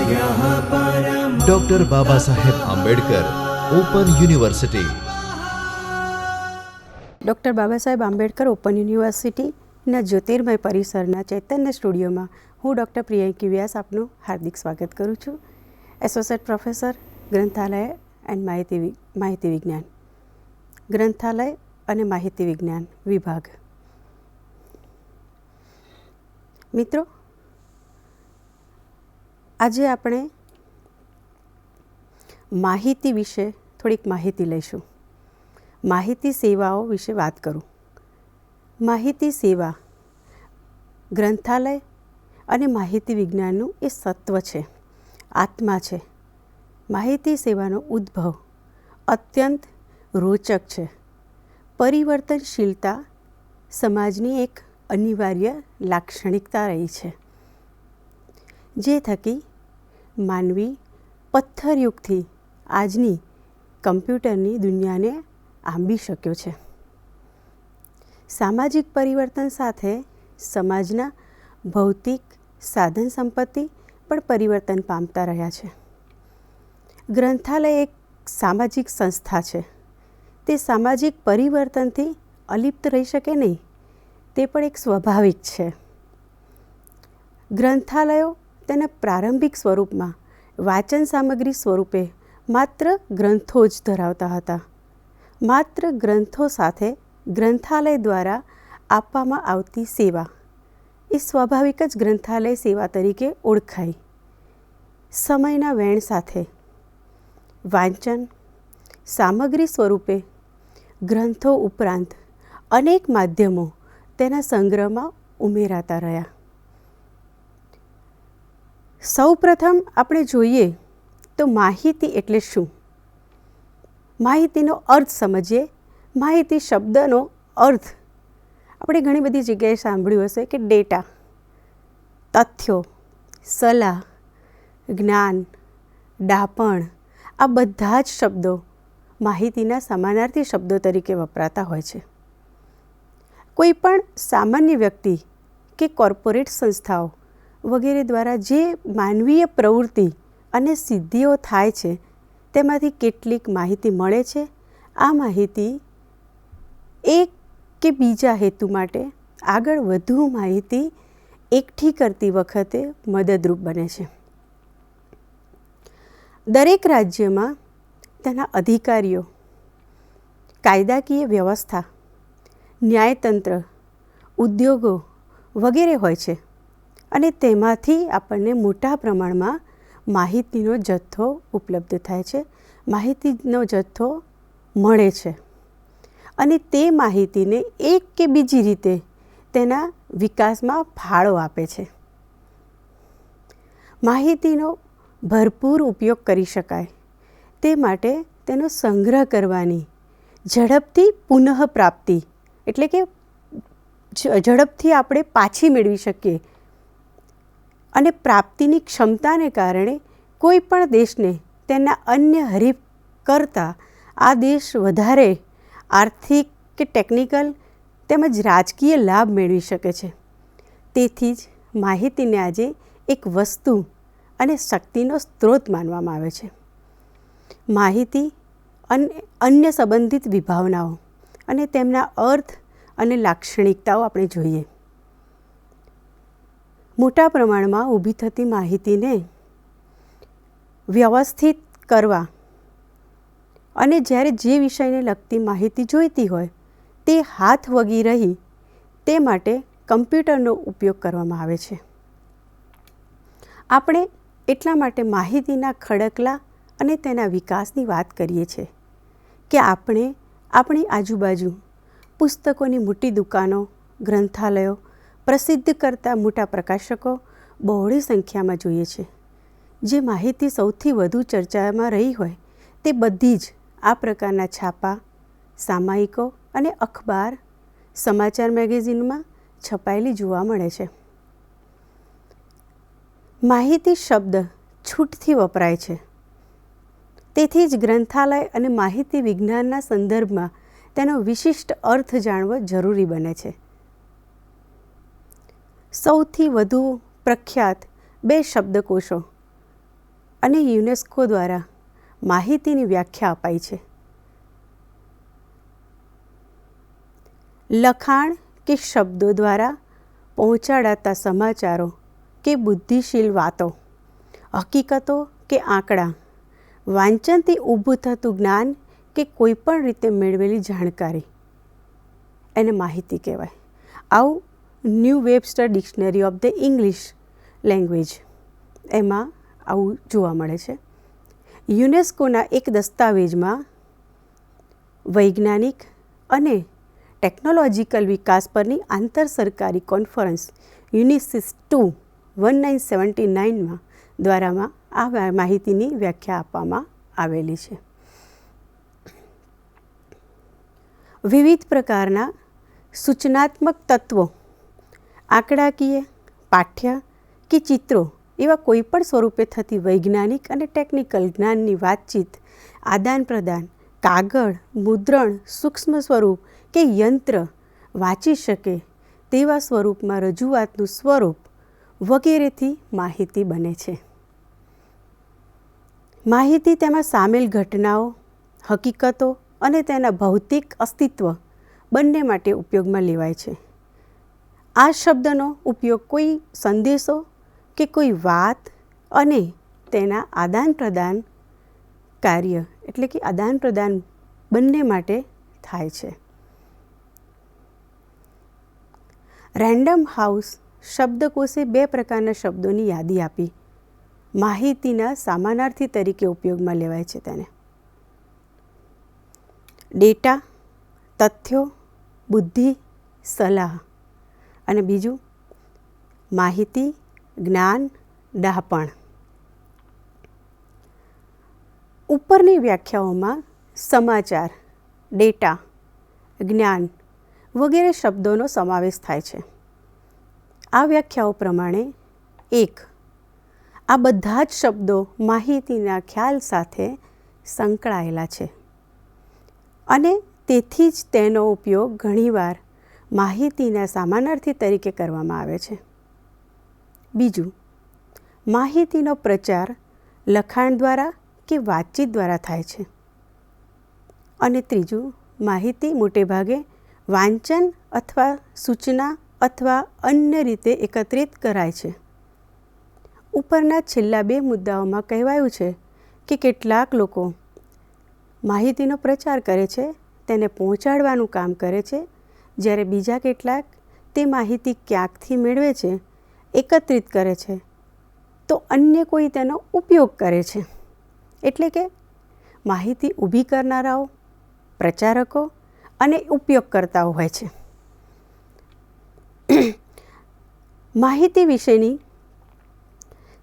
Doctor Baba Saheb Ambedkar open university. Doctor Baba Saheb Ambedkar open યુનિવર્સિટીના જ્યોતિર્મય પરિસરના ચૈતન્ય સ્ટુડિયોમાં હું ડૉક્ટર પ્રિયંકી વ્યાસ આપનું હાર્દિક સ્વાગત કરું છું. એસોસિએટ પ્રોફેસર ગ્રંથાલય એન્ડ માહિતી વિજ્ઞાન, ગ્રંથાલય અને માહિતી વિજ્ઞાન વિભાગ. મિત્રો, આજે આપણે માહિતી વિશે થોડીક માહિતી લઈશું. માહિતી સેવાઓ વિશે વાત કરું. માહિતી સેવા ગ્રંથાલય અને માહિતી વિજ્ઞાનનું એ સત્વ છે, આત્મા છે. માહિતી સેવાનો ઉદ્ભવ અત્યંત રોચક છે. પરિવર્તનશીલતા સમાજની એક અનિવાર્ય લાક્ષણિકતા રહી છે, જે થકી માનવી પથ્થરયુગથી આજની કમ્પ્યુટરની દુનિયાને આંબી શક્યો છે. સામાજિક પરિવર્તન સાથે સમાજના ભૌતિક સાધન સંપત્તિ પણ પરિવર્તન પામતા રહ્યા છે. ગ્રંથાલય એક સામાજિક સંસ્થા છે. તે સામાજિક પરિવર્તનથી અલિપ્ત રહી શકે નહીં, તે પણ એક સ્વાભાવિક છે. ગ્રંથાલયો તેના પ્રારંભિક સ્વરૂપમાં વાંચન સામગ્રી સ્વરૂપે માત્ર ગ્રંથો જ ધરાવતા હતા. માત્ર ગ્રંથો સાથે ગ્રંથાલય દ્વારા આપવામાં આવતી સેવા એ સ્વાભાવિક જ ગ્રંથાલય સેવા તરીકે ઓળખાઈ. સમયના વેણ સાથે વાંચન સામગ્રી સ્વરૂપે ગ્રંથો ઉપરાંત અનેક માધ્યમો તેના સંગ્રહમાં ઉમેરાતા રહ્યા. સૌ પ્રથમ આપણે જોઈએ તો માહિતી એટલે શું? માહિતીનો અર્થ સમજીએ. માહિતી શબ્દનો અર્થ આપણે ઘણી બધી જગ્યાએ સાંભળ્યું હશે કે ડેટા, તથ્યો, સલાહ, જ્ઞાન, ડાપણ, આ બધા જ શબ્દો માહિતીના સમાનાર્થી શબ્દો તરીકે વપરાતા હોય છે. કોઈ પણ સામાન્ય વ્યક્તિ કે કોર્પોરેટ સંસ્થાઓ વગેરે દ્વારા જે માનવીય પ્રવૃત્તિ અને સિદ્ધિઓ થાય છે, તેમાંથી કેટલીક માહિતી મળે છે. આ માહિતી એક કે બીજા હેતુ માટે આગળ વધુ માહિતી એકઠી કરતી વખતે મદદરૂપ બને છે. દરેક રાજ્યમાં તેના અધિકારીઓ, કાયદાકીય વ્યવસ્થા, ન્યાયતંત્ર, ઉદ્યોગો વગેરે હોય છે અને તેમાંથી આપણને મોટા પ્રમાણમાં માહિતીનો જથ્થો ઉપલબ્ધ થાય છે, માહિતીનો જથ્થો મળે છે અને તે માહિતીને એક કે બીજી રીતે તેના વિકાસમાં ફાળો આપે છે. માહિતીનો ભરપૂર ઉપયોગ કરી શકાય તે માટે તેનો સંગ્રહ કરવાની ઝડપથી પુનઃપ્રાપ્તિ, એટલે કે ઝડપથી આપણે પાછી મેળવી શકીએ અને પ્રાપ્તિની ક્ષમતાને કારણે કોઈ પણ દેશને તેના અન્ય હરીફ કરતાં આ દેશ વધારે આર્થિક કે ટેકનિકલ તેમજ રાજકીય લાભ મેળવી શકે છે. તેથી જ માહિતીને આજે એક વસ્તુ અને શક્તિનો સ્ત્રોત માનવામાં આવે છે. માહિતી અને અન્ય સંબંધિત વિભાવનાઓ અને તેમના અર્થ અને લાક્ષણિકતાઓ આપણે જોઈએ. મોટા પ્રમાણમાં ઊભી થતી માહિતીને વ્યવસ્થિત કરવા અને જ્યારે જે વિષયને લગતી માહિતી જોઈતી હોય તે હાથ વગી રહી તે માટે કમ્પ્યુટરનો ઉપયોગ કરવામાં આવે છે. આપણે એટલા માટે માહિતીના ખડકલા અને તેના વિકાસની વાત કરીએ છીએ કે આપણે આપણી આજુબાજુ પુસ્તકોની મોટી દુકાનો, ગ્રંથાલયો, પ્રસિદ્ધ કરતા મોટા પ્રકાશકો બહોળી સંખ્યામાં જોઈએ છે. જે માહિતી સૌથી વધુ ચર્ચામાં રહી હોય તે બધી જ આ પ્રકારના છાપા, સામાયિકો અને અખબાર, સમાચાર મેગેઝિનમાં છપાયેલી જોવા મળે છે. માહિતી શબ્દ છૂટથી વપરાય છે. તેથી જ ગ્રંથાલય અને માહિતી વિજ્ઞાનના સંદર્ભમાં તેનો વિશિષ્ટ અર્થ જાણવો જરૂરી બને છે. સૌથી વધુ પ્રખ્યાત બે શબ્દકોશો અને યુનેસ્કો દ્વારા માહિતીની વ્યાખ્યા અપાઈ છે. લખાણ કે શબ્દો દ્વારા પહોંચાડાતા સમાચારો કે બુદ્ધિશીલ વાતો, હકીકતો કે આંકડા, વાંચનથી ઊભું થતું જ્ઞાન કે કોઈ પણ રીતે મેળવેલી જાણકારી, એને માહિતી કહેવાય. આવું new Webster dictionary of the English language એમાં આવું જોવા મળે છે. યુનેસ્કોના એક દસ્તાવેજમાં વૈજ્ઞાનિક અને ટેકનોલોજીકલ વિકાસ પરની આંતર સરકારી કોન્ફરન્સ યુનિસિસ 1979માં દ્વારામાં આ માહિતીની વ્યાખ્યા આપવામાં આવેલી છે. વિવિધ પ્રકારના સૂચનાત્મક તત્વો, આંકડાકીય, પાઠ્ય કે ચિત્રો એવા કોઈપણ સ્વરૂપે થતી વૈજ્ઞાનિક અને ટેકનિકલ જ્ઞાનની વાતચીત, આદાન પ્રદાન, કાગળ, મુદ્રણ, સૂક્ષ્મ સ્વરૂપ કે યંત્ર વાંચી શકે તેવા સ્વરૂપમાં રજૂઆતનું સ્વરૂપ વગેરેથી માહિતી બને છે. માહિતી તેમાં સામેલ ઘટનાઓ, હકીકતો અને તેના ભૌતિક અસ્તિત્વ બંને માટે ઉપયોગમાં લેવાય છે. આ શબ્દનો ઉપયોગ કોઈ સંદેશો કે કોઈ વાત અને તેના આદાન પ્રદાન કાર્ય એટલે કે આદાન પ્રદાન બંને માટે થાય છે. રેન્ડમ હાઉસ શબ્દકોશે 2 પ્રકારના શબ્દોની યાદી આપી. માહિતીના સમાનાર્થી તરીકે ઉપયોગમાં લેવાય છે. તેને ડેટા, તથ્યો, બુદ્ધિ, સલાહ અને બીજું માહિતી, જ્ઞાન, ડહાપણ. ઉપરની વ્યાખ્યાઓમાં સમાચાર, ડેટા, જ્ઞાન વગેરે શબ્દોનો સમાવેશ થાય છે. આ વ્યાખ્યાઓ પ્રમાણે 1. આ બધા જ શબ્દો માહિતીના ખ્યાલ સાથે સંકળાયેલા છે અને તેથી જ તેનો ઉપયોગ ઘણીવાર માહિતીના સમાનાર્થી તરીકે કરવામાં આવે છે. બીજું, માહિતીનો પ્રચાર લખાણ દ્વારા કે વાતચીત દ્વારા થાય છે. અને ત્રીજું, માહિતી મોટે ભાગે વાંચન અથવા સૂચના અથવા અન્ય રીતે એકત્રિત કરાય છે. ઉપરના છેલ્લા 2 મુદ્દાઓમાં કહેવાયું છે કે કેટલાક લોકો માહિતીનો પ્રચાર કરે છે, તેને પહોંચાડવાનું કામ કરે છે, જ્યારે બીજા કેટલાક તે માહિતી ક્યાંકથી મેળવે છે, એકત્રિત કરે છે, તો અન્ય કોઈ તેનો ઉપયોગ કરે છે. એટલે કે માહિતી ઊભી કરનારાઓ, પ્રચારકો અને ઉપયોગકર્તાઓ હોય છે. માહિતી વિશેની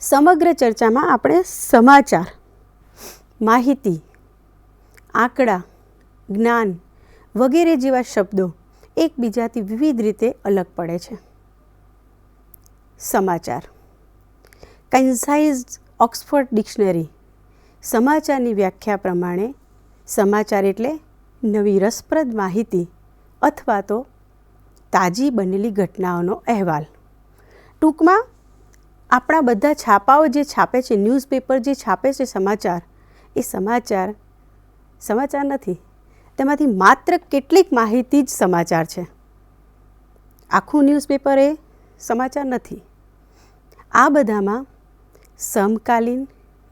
સમગ્ર ચર્ચામાં આપણે સમાચાર, માહિતી, આંકડા, જ્ઞાન વગેરે જેવા શબ્દો એકબીજાથી વિવિધ રીતે અલગ પડે છે. સમાચાર. કન્સાઇઝ ઓક્સફોર્ડ ડિક્શનરી સમાચારની વ્યાખ્યા પ્રમાણે સમાચાર એટલે નવી રસપ્રદ માહિતી અથવા તો તાજી બનેલી ઘટનાઓનો અહેવાલ. ટૂંકમાં આપણા બધા છાપાઓ જે છાપે છે, ન્યૂઝપેપર જે છાપે છે સમાચાર, એ સમાચાર નથી. તેમાંથી માત્ર કેટલીક માહિતી જ સમાચાર છે. આખું ન્યૂઝપેપર એ સમાચાર નથી. આ બધામાં સમકાલીન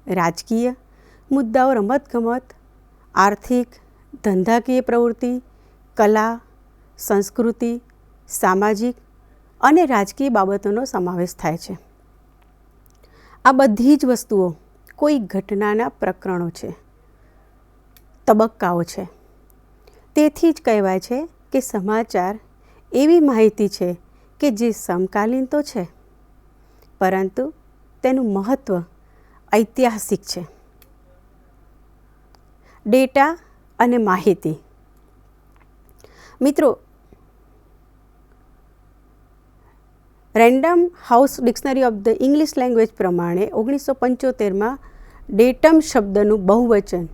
રાજકીય મુદ્દાઓ, રમતગમત, આર્થિક, ધંધાકીય પ્રવૃત્તિ, કલા, સંસ્કૃતિ, સામાજિક અને રાજકીય બાબતોનો સમાવેશ થાય છે. આ બધી જ વસ્તુઓ કોઈ ઘટનાના પ્રકરણો છે, તબક્કાઓ છે. તેથી જ કહેવાય છે કે સમાચાર એવી માહિતી છે કે જે સમકાલીન તો છે, પરંતુ તેનું મહત્ત્વ ઐતિહાસિક છે. ડેટા અને માહિતી. મિત્રો, random house dictionary of the English language પ્રમાણે 1975માં ડેટમ શબ્દનું બહુવચન,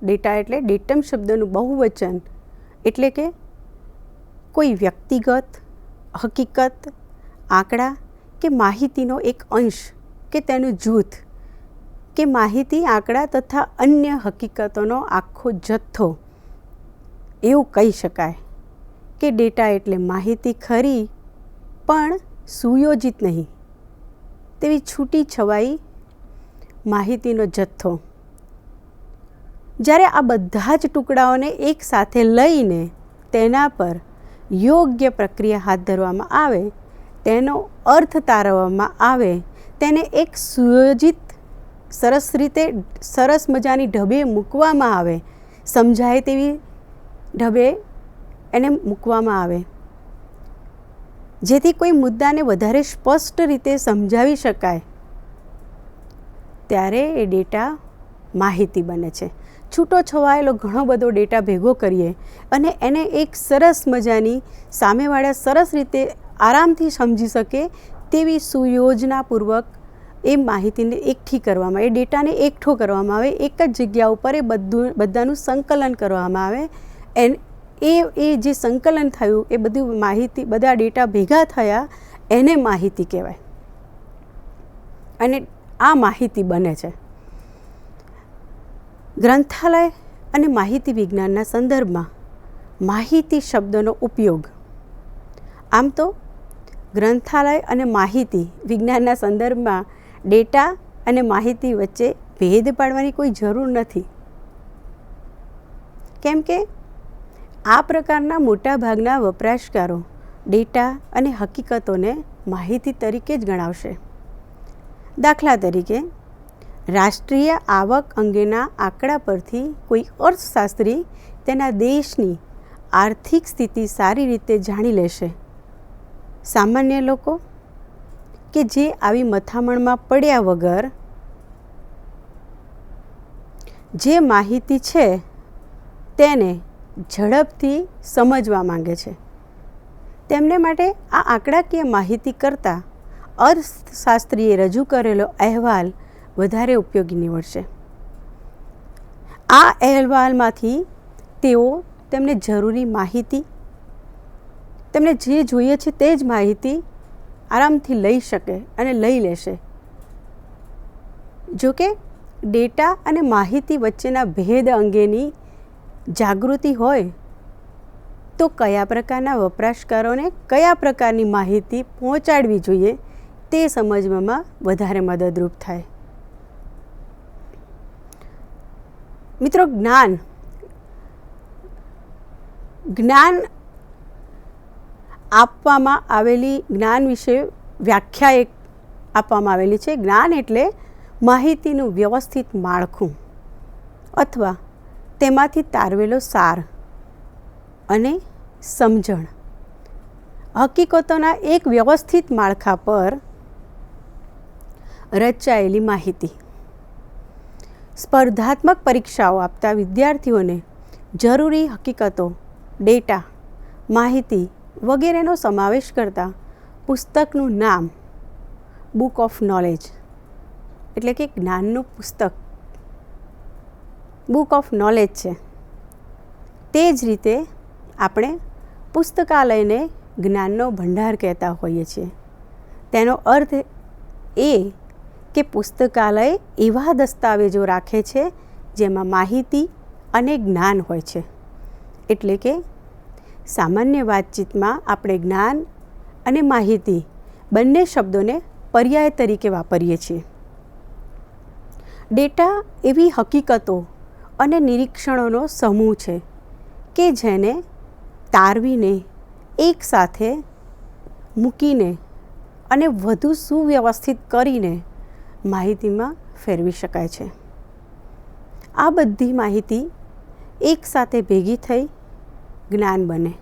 ડેટા એટલે ડેટમ શબ્દનું બહુવચન એટલે કે કોઈ વ્યક્તિગત, હકીકત, આંકડા કે માહિતીનો એક અંશ કે તેનું જૂથ કે માહિતી, આંકડા તથા અન્ય હકીકતોનો આખો જથ્થો એવું કહી શકાય કે ડેટા એટલે માહિતી ખરી પણ સુયોજિત નહીં તેવી છૂટી છવાઈ માહિતીનો જથ્થો. જ્યારે આ બધા જ ટુકડાઓને એક સાથે લઈને તેના પર યોગ્ય પ્રક્રિયા હાથ ધરવામાં આવે, તેનો અર્થ તારવવામાં આવે, તેને એક સુયોજિત સરસ મજાની ઢબે મૂકવામાં આવે, સમજાય તેવી ઢબે એને મૂકવામાં આવે, જેથી કોઈ મુદ્દાને વધારે સ્પષ્ટ રીતે સમજાવી શકાય, ત્યારે એ ડેટા માહિતી બને છે. છૂટો છવાયેલો ઘણો બધો ડેટા ભેગો કરીએ અને એને એક સરસ મજાની સામેવાળા સરસ રીતે આરામથી સમજી શકે તેવી સુયોજનાપૂર્વક એ માહિતીને એકઠી કરવામાં, એ ડેટાને એકઠો કરવામાં આવે, એક જ જગ્યા ઉપર એ બધાનું સંકલન કરવામાં આવે. એ જે સંકલન થયું એ બધું માહિતી, બધા ડેટા ભેગા થયા, એને માહિતી કહેવાય અને આ માહિતી બને છે. ગ્રંથાલય અને માહિતી વિજ્ઞાનના સંદર્ભમાં માહિતી શબ્દનો ઉપયોગ, આમ તો ગ્રંથાલય અને માહિતી વિજ્ઞાનના સંદર્ભમાં ડેટા અને માહિતી વચ્ચે ભેદ પાડવાની કોઈ જરૂર નથી, કેમ કે આ પ્રકારના મોટાભાગના વપરાશકારો ડેટા અને હકીકતોને માહિતી તરીકે જ ગણાવશે. દાખલા તરીકે, રાષ્ટ્રીય આવક અંગેના આંકડા પરથી કોઈ અર્થશાસ્ત્રી તેના દેશની આર્થિક સ્થિતિ સારી રીતે જાણી લેશે. સામાન્ય લોકો કે જે આવી મથામણમાં પડ્યા વગર જે માહિતી છે તેને ઝડપથી સમજવા માંગે છે, તેમને માટે આ આંકડાકીય માહિતી કરતાં અર્થશાસ્ત્રીએ રજૂ કરેલો અહેવાલ વધારે ઉપયોગી નીવડશે. આ અહેવાલમાંથી તેઓ તેમને જરૂરી માહિતી, તેમને જે જોઈએ છે તે જ માહિતી આરામથી લઈ શકે અને લઈ લેશે. જોકે ડેટા અને માહિતી વચ્ચેના ભેદ અંગેની જાગૃતિ હોય તો કયા પ્રકારના વપરાશકારોને કયા પ્રકારની માહિતી પહોંચાડવી જોઈએ તે સમજવામાં વધારે મદદરૂપ થાય. મિત્રો, જ્ઞાન આપવામાં આવેલી, જ્ઞાન વિશે વ્યાખ્યા એક આપવામાં આવેલી છે. જ્ઞાન એટલે માહિતીનું વ્યવસ્થિત માળખું અથવા તેમાંથી તારવેલો સાર અને સમજણ, હકીકતોના એક વ્યવસ્થિત માળખા પર રચાયેલી માહિતી. સ્પર્ધાત્મક પરીક્ષાઓ આપતા વિદ્યાર્થીઓને જરૂરી હકીકતો, ડેટા, માહિતી વગેરેનો સમાવેશ કરતા પુસ્તકનું નામ બુક ઓફ નોલેજ એટલે કે જ્ઞાનનું પુસ્તક બુક ઓફ નોલેજ છે. તે જ રીતે આપણે પુસ્તકાલયને જ્ઞાનનો ભંડાર કહેતા હોઈએ છીએ. તેનો અર્થ એ કે પુસ્તકાલય એવા દસ્તાવેજો રાખે છે જેમાં માહિતી અને જ્ઞાન હોય છે. એટલે કે સામાન્ય વાતચીતમાં આપણે જ્ઞાન અને માહિતી બંને શબ્દોને પર્યાય તરીકે વાપરીએ છીએ. ડેટા એવી હકીકતો અને નિરીક્ષણોનો સમૂહ છે કે જેને તારવીને એકસાથે મૂકીને અને વધુ સુવ્યવસ્થિત કરીને માહિતીમાં ફેરવી શકાય છે. આ બધી માહિતી એકસાથે ભેગી થઈ જ્ઞાન બને.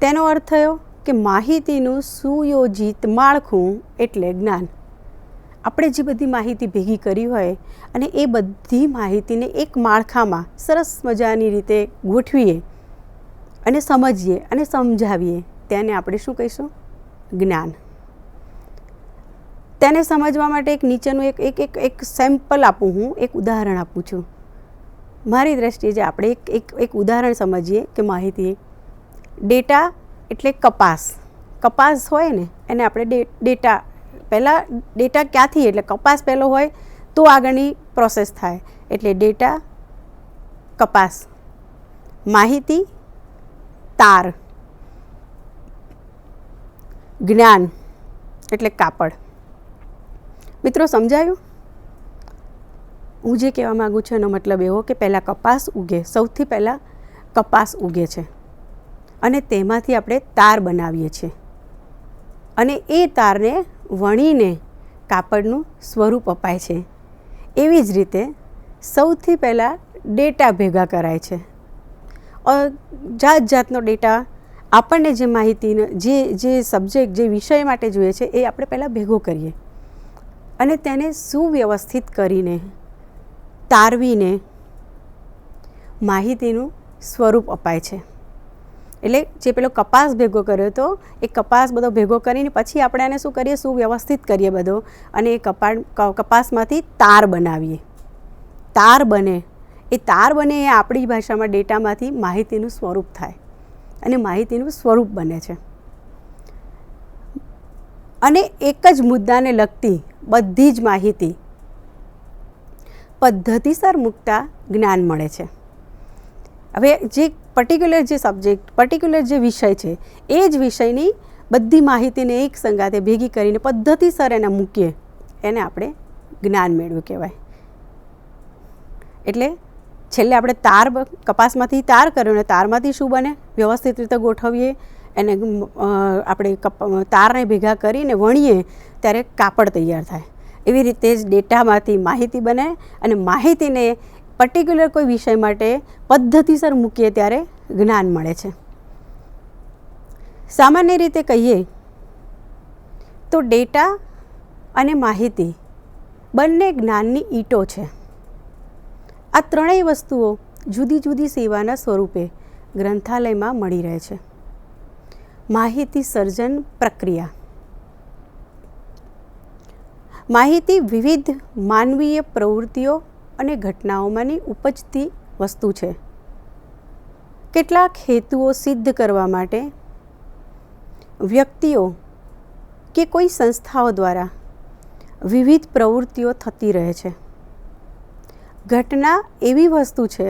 તેનો અર્થ થયો કે માહિતીનું સુયોજિત માળખું એટલે જ્ઞાન. આપણે જે બધી માહિતી ભેગી કરી હોય અને એ બધી માહિતીને એક માળખામાં સરસ મજાની રીતે ગોઠવીએ અને સમજીએ અને સમજાવીએ, તેને આપણે શું કહીશું? જ્ઞાન. તેને સમજવા માટે એક નીચેનું એક સેમ્પલ આપું, હું એક ઉદાહરણ આપું છું. મારી દ્રષ્ટિએ જે આપણે એક ઉદાહરણ સમજીએ કે માહિતી, ડેટા એટલે કપાસ હોય ને એને આપણે ડેટા, પહેલાં ડેટા ક્યાંથી, એટલે કપાસ પહેલો હોય તો આગળની પ્રોસેસ થાય. એટલે ડેટા કપાસ, માહિતી તાર, જ્ઞાન એટલે કાપડ. મિત્રો સમજાયું? હું જે કહેવા માગું છું એનો મતલબ એવો કે પહેલાં કપાસ ઉગે, સૌથી પહેલાં કપાસ ઉગે છે અને તેમાંથી આપણે તાર બનાવીએ છીએ અને એ તારને વણીને કાપડનું સ્વરૂપ અપાય છે. એવી જ રીતે સૌથી પહેલાં ડેટા ભેગા કરાય છે. જાત જાતનો ડેટા આપણને જે માહિતીનો જે સબ્જેક્ટ જે વિષય માટે જોઈએ છે એ આપણે પહેલાં ભેગો કરીએ અને તેને સુવ્યવસ્થિત કરીને તારવીને માહિતીનું સ્વરૂપ અપાય છે. એટલે જે પેલો કપાસ ભેગો કર્યો હતો એ કપાસ બધો ભેગો કરીને પછી આપણે એને શું કરીએ, સુવ્યવસ્થિત કરીએ બધો અને એ કપાસમાંથી તાર બનાવીએ. તાર બને, એ તાર બને એ આપણી ભાષામાં ડેટામાંથી માહિતીનું સ્વરૂપ થાય અને માહિતીનું સ્વરૂપ બને છે. અને એક જ મુદ્દાને લગતી બધી જ માહિતી પદ્ધતિસર મૂકતા જ્ઞાન મળે છે. હવે જે પર્ટિક્યુલર જે સબ્જેક્ટ, પર્ટિક્યુલર જે વિષય છે એ જ વિષયની બધી માહિતીને એક સંગાતે ભેગી કરીને પદ્ધતિસર એને મૂકીએ, એને આપણે જ્ઞાન મેળવ્યું કહેવાય. એટલે છેલ્લે આપણે તાર, કપાસમાંથી તાર કર્યો ને તારમાંથી શું બને, વ્યવસ્થિત રીતે ગોઠવીએ, એને આપણે તારને ભેગા કરીને વણીએ ત્યારે કાપડ તૈયાર થાય. એવી રીતે જ ડેટામાંથી માહિતી બને અને માહિતીને પર્ટિક્યુલર કોઈ વિષય માટે પદ્ધતિસર મૂકીએ ત્યારે જ્ઞાન મળે છે. સામાન્ય રીતે કહીએ તો ડેટા અને માહિતી બંને જ્ઞાનની ઈંટો છે. આ ત્રણેય વસ્તુઓ જુદી જુદી સેવાના સ્વરૂપે ગ્રંથાલયમાં મળી રહે છે. માહિતી સર્જન પ્રક્રિયા. માહિતી વિવિધ માનવીય પ્રવૃત્તિઓ અને ઘટનાઓમાંની ઉપજતી વસ્તુ છે. કેટલાક હેતુઓ સિદ્ધ કરવા માટે વ્યક્તિઓ કે કોઈ સંસ્થાઓ દ્વારા વિવિધ પ્રવૃત્તિઓ થતી રહે છે. ઘટના એવી વસ્તુ છે,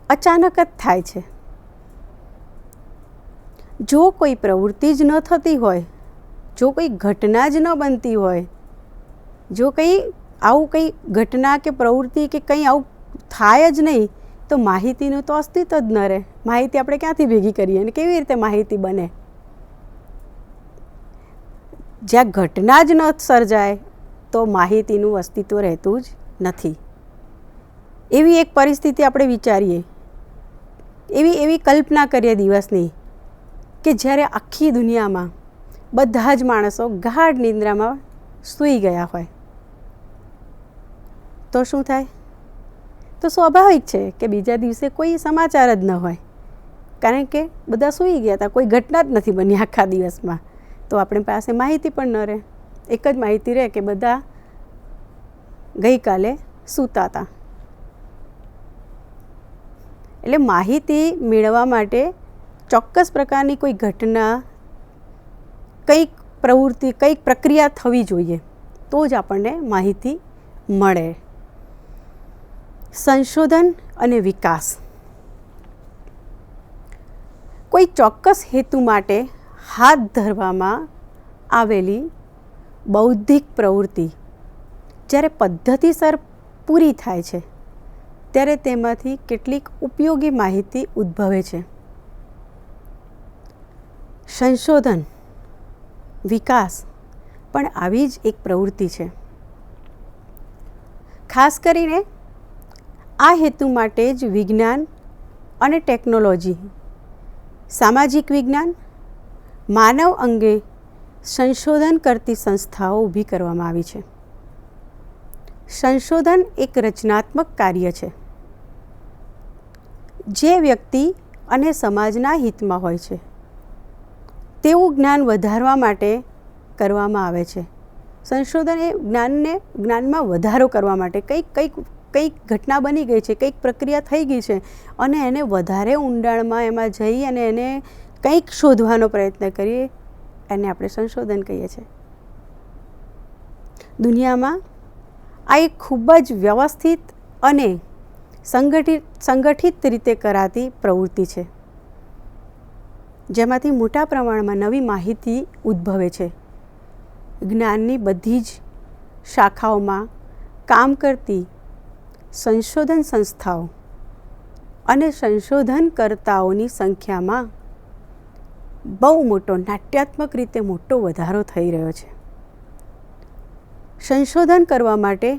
અચાનક જ થાય છે. જો કોઈ પ્રવૃત્તિ જ ન થતી હોય, જો કોઈ ઘટના જ ન બનતી હોય, જો કંઈ આવું કંઈ ઘટના કે પ્રવૃત્તિ કે કંઈ આવું થાય જ નહીં તો માહિતીનું તો અસ્તિત્વ જ ન રહે. માહિતી આપણે ક્યાંથી ભેગી કરીએ અને કેવી રીતે માહિતી બને? જ્યાં ઘટના જ ન સર્જાય તો માહિતીનું અસ્તિત્વ રહેતું જ નથી. એવી એક પરિસ્થિતિ આપણે વિચારીએ, એવી કલ્પના કરીએ દિવસની કે જ્યારે આખી દુનિયામાં બધા જ માણસો ગાઢ નિંદ્રામાં સૂઈ ગયા હોય તો શું થાય? તો સ્વાભાવિક છે કે બીજા દિવસે કોઈ સમાચાર જ ન હોય, કારણ કે બધા સૂઈ ગયા હતા, કોઈ ઘટના જ નથી બની આખા દિવસમાં. તો આપણી પાસે માહિતી પણ ન રહે. એક જ માહિતી રહે કે બધા ગઈકાલે સૂતા હતા. એટલે માહિતી મેળવવા માટે ચોક્કસ પ્રકારની કોઈ ઘટના, કંઈક પ્રવૃત્તિ, કંઈક પ્રક્રિયા થવી જોઈએ તો જ આપણને માહિતી મળે. સંશોધન અને વિકાસ. કોઈ ચોક્કસ હેતુ માટે હાથ ધરવામાં આવેલી બૌદ્ધિક પ્રવૃત્તિ જ્યારે પદ્ધતિસર પૂરી થાય છે ત્યારે તેમાંથી કેટલીક ઉપયોગી માહિતી ઉદ્ભવે છે. સંશોધન, વિકાસ પણ આવી જ એક પ્રવૃત્તિ છે. ખાસ કરીને આ હેતુ માટે જ વિજ્ઞાન અને ટેકનોલોજી, સામાજિક વિજ્ઞાન, માનવ અંગે સંશોધન કરતી સંસ્થાઓ ઊભી કરવામાં આવી છે. સંશોધન એક રચનાત્મક કાર્ય છે જે વ્યક્તિ અને સમાજના હિતમાં હોય છે તેવું જ્ઞાન વધારવા માટે કરવામાં આવે છે. સંશોધન એ જ્ઞાનમાં વધારો કરવા માટે કંઈક ઘટના બની ગઈ છે, કંઈક પ્રક્રિયા થઈ ગઈ છે અને એને વધારે ઊંડાણમાં એમાં જઈ અને એને કંઈક શોધવાનો પ્રયત્ન કરીએ, એને આપણે સંશોધન કહીએ છીએ. દુનિયામાં આ એક ખૂબ જ વ્યવસ્થિત અને સંગઠિત રીતે કરાતી પ્રવૃત્તિ છે, જેમાંથી મોટા પ્રમાણમાં નવી માહિતી ઉદ્ભવે છે. જ્ઞાનની બધી જ શાખાઓમાં કામ કરતી સંશોધન સંસ્થાઓ અને સંશોધનકર્તાઓની સંખ્યામાં બહુ મોટો, નાટ્યાત્મક રીતે મોટો વધારો થઈ રહ્યો છે. સંશોધન કરવા માટે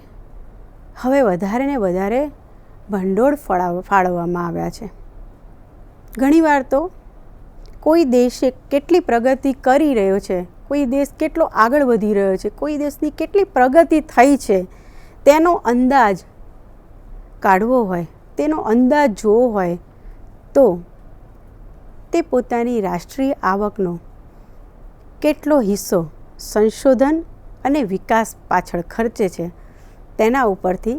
હવે વધારે ને વધારે ભંડોળ ફાળવવામાં આવ્યા છે. ઘણીવાર તો કોઈ દેશે કેટલી પ્રગતિ કરી રહ્યો છે, કોઈ દેશ કેટલો આગળ વધી રહ્યો છે, કોઈ દેશની કેટલી પ્રગતિ થઈ છે, તેનો અંદાજ કાઢવો હોય, તેનો અંદાજ જોવો હોય તો તે પોતાની રાષ્ટ્રીય આવકનો કેટલો હિસ્સો સંશોધન અને વિકાસ પાછળ ખર્ચે છે, તેના ઉપરથી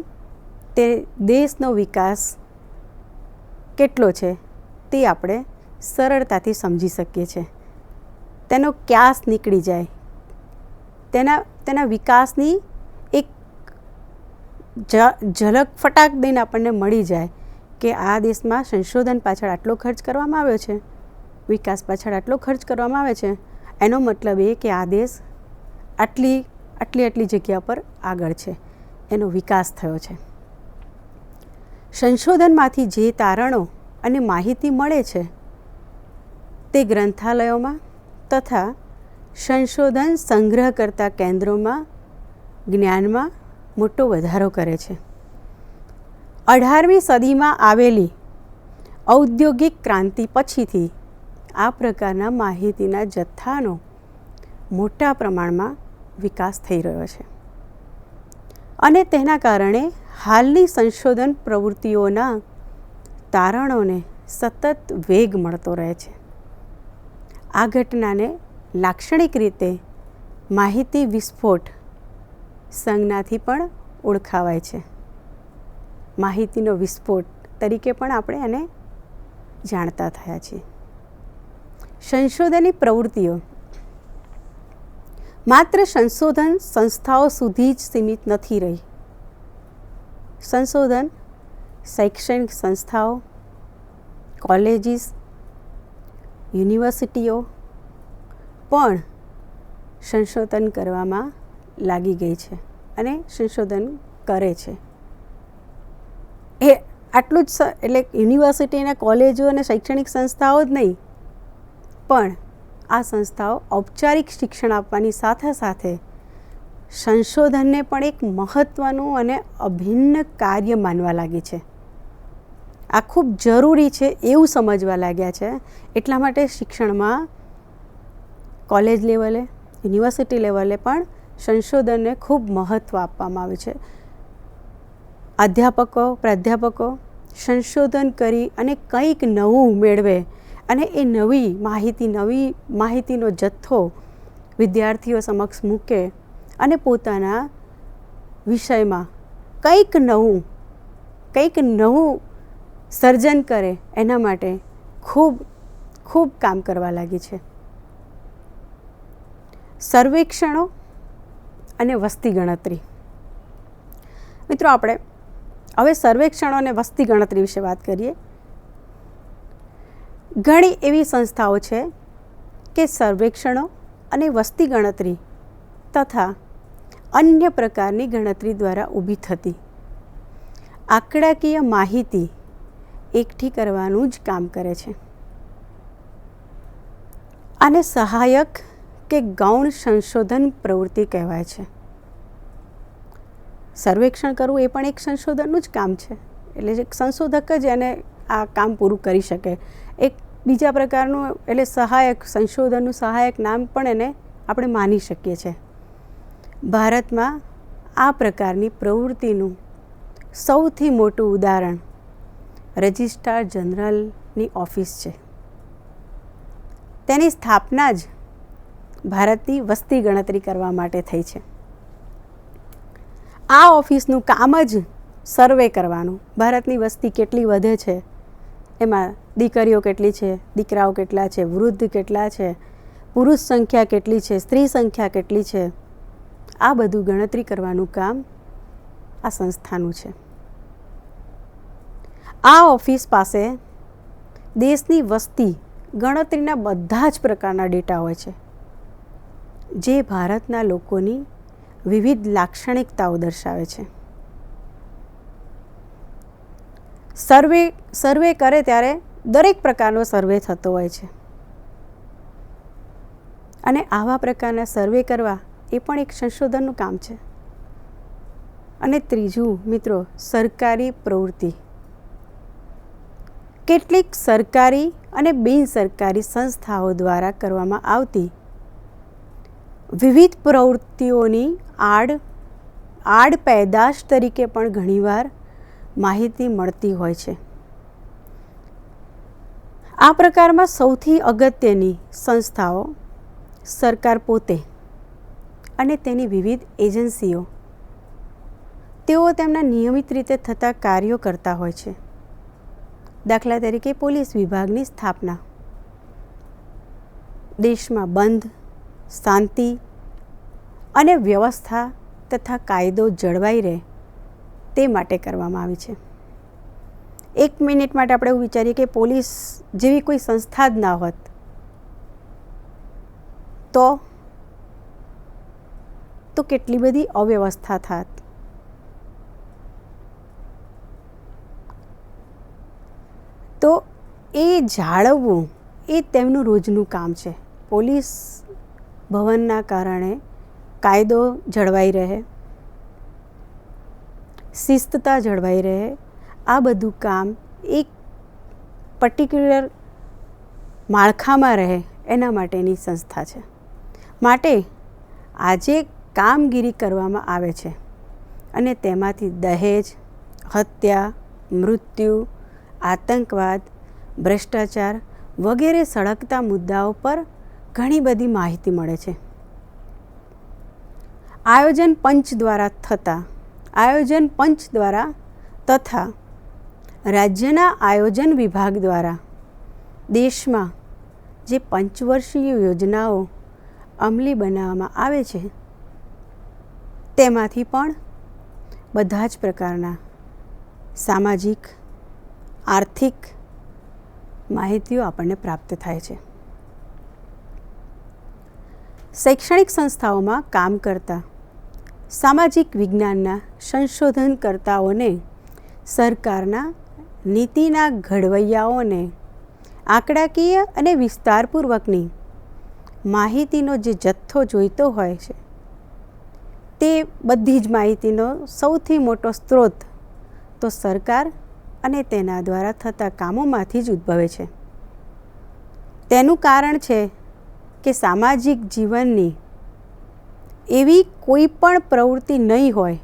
તે દેશનો વિકાસ કેટલો છે તે આપણે સરળતાથી સમજી શકીએ છીએ. તેનો ક્યાસ નીકળી જાય, તેના વિકાસની એક ઝલક ફટાક દઈને આપણને મળી જાય કે આ દેશમાં સંશોધન પાછળ આટલો ખર્ચ કરવામાં આવ્યો છે, વિકાસ પાછળ આટલો ખર્ચ કરવામાં આવે છે. એનો મતલબ એ કે આ દેશ આટલી જગ્યા પર આગળ છે, એનો વિકાસ થયો છે. સંશોધનમાંથી જે તારણો અને માહિતી મળે છે તે ગ્રંથાલયોમાં તથા સંશોધન સંગ્રહ કરતા કેન્દ્રોમાં જ્ઞાનમાં મોટો વધારો કરે છે. 18મી સદીમાં આવેલી ઔદ્યોગિક ક્રાંતિ પછીથી આ પ્રકારના માહિતીના જથ્થાનો મોટા પ્રમાણમાં વિકાસ થઈ રહ્યો છે અને તેના કારણે હાલની સંશોધન પ્રવૃત્તિઓના તારણોને સતત વેગ મળતો રહે છે. આ ઘટનાને લાક્ષણિક રીતે માહિતી વિસ્ફોટ સંજ્ઞાથી પણ ઓળખાવાય છે. માહિતીનો વિસ્ફોટ તરીકે પણ આપણે એને જાણતા થયા છીએ. સંશોધનની પ્રવૃત્તિઓ માત્ર સંશોધન સંસ્થાઓ સુધી જ સીમિત નથી રહી. સંશોધન શૈક્ષણિક સંસ્થાઓ, કોલેજીસ, યુનિવર્સિટીઓ પણ સંશોધન કરવામાં લાગી ગઈ છે અને સંશોધન કરે છે. એ આટલું જ એટલે યુનિવર્સિટી અને કોલેજો અને શૈક્ષણિક સંસ્થાઓ જ નહીં, પણ આ સંસ્થાઓ ઔપચારિક શિક્ષણ આપવાની સાથે સાથે સંશોધનને પણ એક મહત્ત્વનું અને અભિન્ન કાર્ય માનવા લાગી છે. આ ખૂબ જરૂરી છે એવું સમજવા લાગ્યા છે. એટલા માટે શિક્ષણમાં કોલેજ લેવલે, યુનિવર્સિટી લેવલે પણ સંશોધનને ખૂબ મહત્ત્વ આપવામાં આવે છે. અધ્યાપકો, પ્રાધ્યાપકો સંશોધન કરી અને કંઈક નવું મેળવે અને એ નવી માહિતીનો જથ્થો વિદ્યાર્થીઓ સમક્ષ મૂકે અને પોતાના વિષયમાં કંઈક નવું સર્જન કરે, એના માટે ખૂબ કામ કરવા લાગી છે. સર્વેક્ષણો અને વસ્તી ગણતરી. મિત્રો, આપણે હવે સર્વેક્ષણો અને વસ્તી ગણતરી વિશે વાત કરીએ. ઘણી એવી સંસ્થાઓ છે કે સર્વેક્ષણો અને વસ્તી ગણતરી તથા અન્ય પ્રકારની ગણતરી દ્વારા ઊભી થતી આંકડાકીય માહિતી એકઠી કરવાનું જ કામ કરે છે. આને સહાયક કે ગૌણ સંશોધન પ્રવૃત્તિ કહેવાય છે. સર્વેક્ષણ કરવું એ પણ એક સંશોધનનું જ કામ છે. એટલે એક સંશોધક જ એને આ કામ પૂરું કરી શકે. એક બીજા પ્રકારનું એટલે સહાયક, સંશોધનનું સહાયક નામ પણ એને આપણે માની શકીએ છીએ. ભારતમાં આ પ્રકારની પ્રવૃત્તિનું સૌથી મોટું ઉદાહરણ રજિસ્ટ્રાર જનરલની ઓફિસ છે. તેની સ્થાપના જ ભારતની વસ્તી ગણતરી કરવા માટે થઈ છે. આ ઓફિસનું કામ જ સર્વે કરવાનું, ભારતની વસ્તી કેટલી વધે છે, એમાં દીકરીઓ કેટલી છે, દીકરાઓ કેટલા છે, વૃદ્ધ કેટલા છે, પુરુષ સંખ્યા કેટલી છે, સ્ત્રી સંખ્યા કેટલી છે, આ બધું ગણતરી કરવાનું કામ આ સંસ્થાનું છે. આ ઓફિસ પાસે દેશની વસ્તી ગણતરીના બધા જ પ્રકારના ડેટા હોય છે, જે ભારતના લોકોની વિવિધ લાક્ષણિકતાઓ દર્શાવે છે. સર્વે કરે ત્યારે દરેક પ્રકારનો સર્વે થતો હોય છે, અને આવા પ્રકારના સર્વે કરવા એ પણ એક સંશોધનનું કામ છે. અને ત્રીજું મિત્રો, સરકારી પ્રવૃત્તિ. કેટલીક સરકારી અને બિનસરકારી સંસ્થાઓ દ્વારા કરવામાં આવતી વિવિધ પ્રવૃત્તિઓની આડ પેદાશ તરીકે પણ ઘણીવાર માહિતી મળતી હોય છે. આ પ્રકારમાં સૌથી અગત્યની સંસ્થાઓ સરકાર પોતે અને તેની વિવિધ એજન્સીઓ. તેઓ તેમના નિયમિત રીતે થતા કાર્યો કરતા હોય છે. દાખલા તરીકે પોલીસ વિભાગની સ્થાપના દેશમાં બંધ, શાંતિ અને વ્યવસ્થા તથા કાયદો જળવાઈ રહે તે માટે કરવામાં આવી છે. એક મિનિટ માટે આપણે એવું વિચારીએ કે પોલીસ જેવી કોઈ સંસ્થા જ ના હોત તો કેટલી બધી અવ્યવસ્થા થાત. તો એ જાળવવું એ તેમનું રોજનું કામ છે. પોલીસ ભવનના કારણે કાયદો જળવાઈ રહે, શિસ્તતા જળવાઈ રહે, આ બધું કામ એક પર્ટિક્યુલર માળખામાં રહે એના માટેની સંસ્થા છે. માટે આજે કામગીરી કરવામાં આવે છે અને તેમાંથી દહેજ, હત્યા, મૃત્યુ, આતંકવાદ, ભ્રષ્ટાચાર વગેરે સળગતા મુદ્દાઓ પર ઘણી બધી માહિતી મળે છે. આયોજન પંચ દ્વારા તથા રાજ્યના આયોજન વિભાગ દ્વારા દેશમાં જે પંચવર્ષીય યોજનાઓ અમલી બનાવવામાં આવે છે તેમાંથી પણ બધા જ પ્રકારના સામાજિક, આર્થિક માહિતીઓ આપણને પ્રાપ્ત થાય છે. શૈક્ષણિક સંસ્થાઓમાં કામ કરતા સામાજિક વિજ્ઞાનના સંશોધનકર્તાઓને સરકારના નીતિના ઘડવૈયાઓને આંકડાકીય અને વિસ્તારપૂર્વકની માહિતીનો જે જથ્થો જોઈતો હોય છે તે બધી જ માહિતીનો સૌથી મોટો સ્ત્રોત તો સરકાર અને તેના દ્વારા થતા કામોમાંથી જ ઉદ્ભવે છે. તેનું કારણ છે કે સામાજિક જીવનની એવી કોઈ પણ પ્રવૃત્તિ નહીં હોય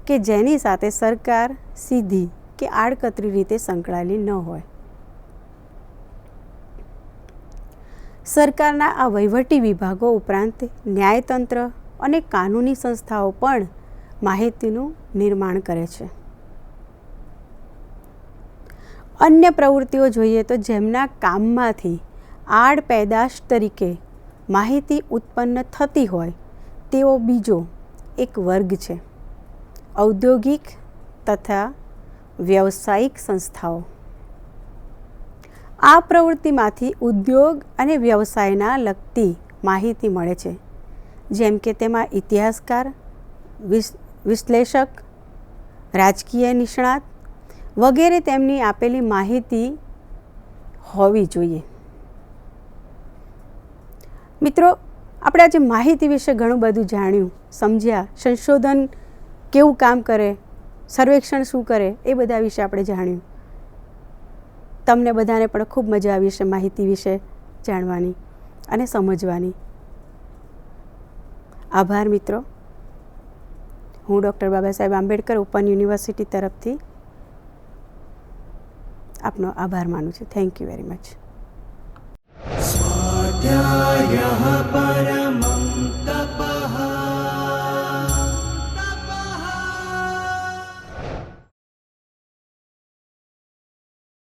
કે જેની સાથે સરકાર સીધી કે આડકતરી રીતે સંકળાયેલી ન હોય. સરકારના આ વહીવટી વિભાગો ઉપરાંત ન્યાયતંત્ર અને કાનૂની સંસ્થાઓ પણ માહિતીનું નિર્માણ કરે છે. અન્ય પ્રવૃત્તિઓ જોઈએ તો જેમના કામમાંથી આડ પેદાશ તરીકે માહિતી ઉત્પન્ન થતી હોય તેવો બીજો એક વર્ગ છે ઔદ્યોગિક તથા વ્યવસાયિક સંસ્થાઓ. આ પ્રવૃત્તિમાંથી ઉદ્યોગ અને વ્યવસાયના લગતી માહિતી મળે છે, જેમ કે તેમાં ઇતિહાસકાર, વિશ્લેષક, રાજકીય નિષ્ણાત વગેરે તેમની આપેલી માહિતી હોવી જોઈએ. મિત્રો, આપણે આજે માહિતી વિશે ઘણું બધું જાણ્યું, સમજ્યા, સંશોધન કેવું કામ કરે, સર્વેક્ષણ શું કરે એ બધા વિશે આપણે જાણ્યું. તમને બધાને પણ ખૂબ મજા આવી છે માહિતી વિશે જાણવાની અને સમજવાની. આભાર મિત્રો. હું doctor Baba Saheb Ambedkar open university તરફથી આપનો આભાર માનું છું. Thank you very much. स्वाध्यायः परमं तप